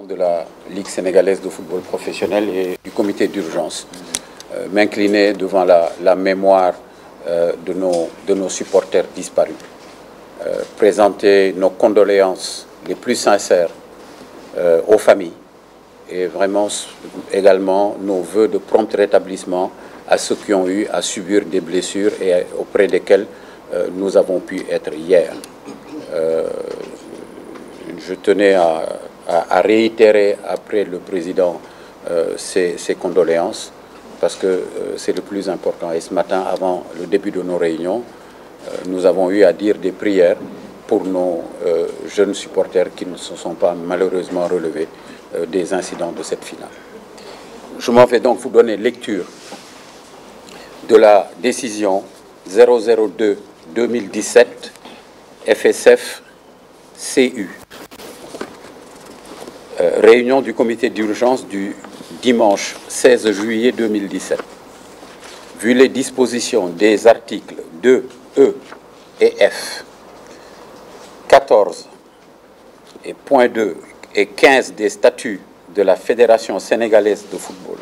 De la Ligue sénégalaise de football professionnel et du comité d'urgence, m'incliner devant la mémoire de nos supporters disparus, présenter nos condoléances les plus sincères aux familles et vraiment également nos vœux de prompt rétablissement à ceux qui ont eu à subir des blessures et auprès desquels nous avons pu être hier. Je tenais à réitérer après le président ses condoléances parce que c'est le plus important. Et ce matin, avant le début de nos réunions, nous avons eu à dire des prières pour nos jeunes supporters qui ne se sont pas malheureusement relevés des incidents de cette finale. Je m'en vais donc vous donner lecture de la décision 002-2017 FSF-CU. Réunion du comité d'urgence du dimanche 16 juillet 2017. Vu les dispositions des articles 2, E et F, 14 et point 2 et 15 des statuts de la Fédération sénégalaise de football,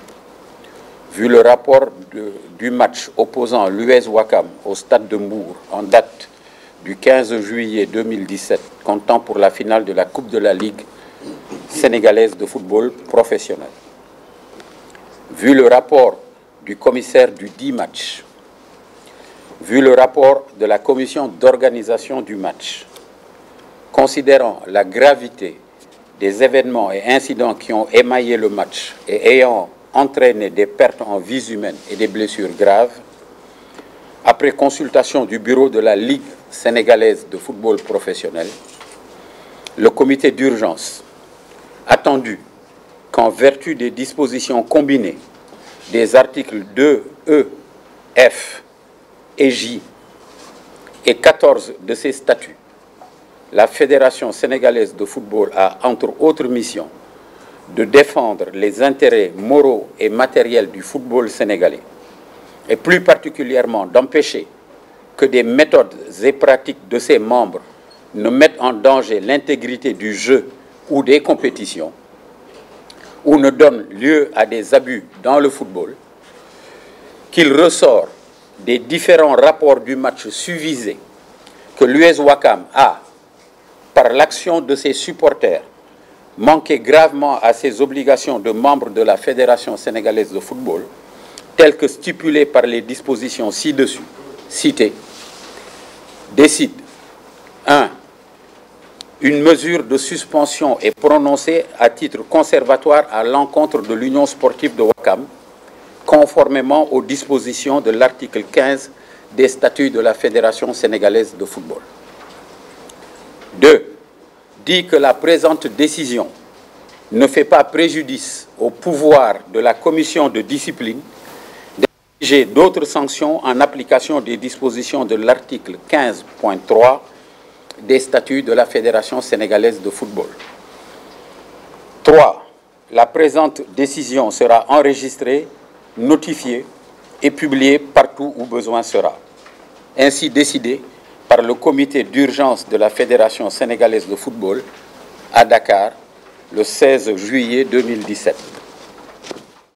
vu le rapport du match opposant l'US Ouakam au stade de Mbour en date du 15 juillet 2017, comptant pour la finale de la Coupe de la Ligue sénégalaise de football professionnel. Vu le rapport du commissaire du dit match, vu le rapport de la commission d'organisation du match, considérant la gravité des événements et incidents qui ont émaillé le match et ayant entraîné des pertes en vies humaines et des blessures graves, après consultation du bureau de la Ligue sénégalaise de football professionnel, le comité d'urgence attendu qu'en vertu des dispositions combinées des articles 2, E, F et J et 14 de ces statuts, la Fédération sénégalaise de football a, entre autres missions, de défendre les intérêts moraux et matériels du football sénégalais, et plus particulièrement d'empêcher que des méthodes et pratiques de ses membres ne mettent en danger l'intégrité du jeu ou des compétitions, ou ne donnent lieu à des abus dans le football, qu'il ressort des différents rapports du match susvisé que l'US Ouakam a, par l'action de ses supporters, manqué gravement à ses obligations de membre de la Fédération sénégalaise de football, telles que stipulées par les dispositions ci-dessus citées, décide 1. Une mesure de suspension est prononcée à titre conservatoire à l'encontre de l'Union sportive de Ouakam, conformément aux dispositions de l'article 15 des statuts de la Fédération sénégalaise de football. 2. Dit que la présente décision ne fait pas préjudice au pouvoir de la commission de discipline d'exiger d'autres sanctions en application des dispositions de l'article 15.3 des statuts de la Fédération sénégalaise de football. 3. La présente décision sera enregistrée, notifiée et publiée partout où besoin sera. Ainsi décidé par le comité d'urgence de la Fédération sénégalaise de football à Dakar le 16 juillet 2017.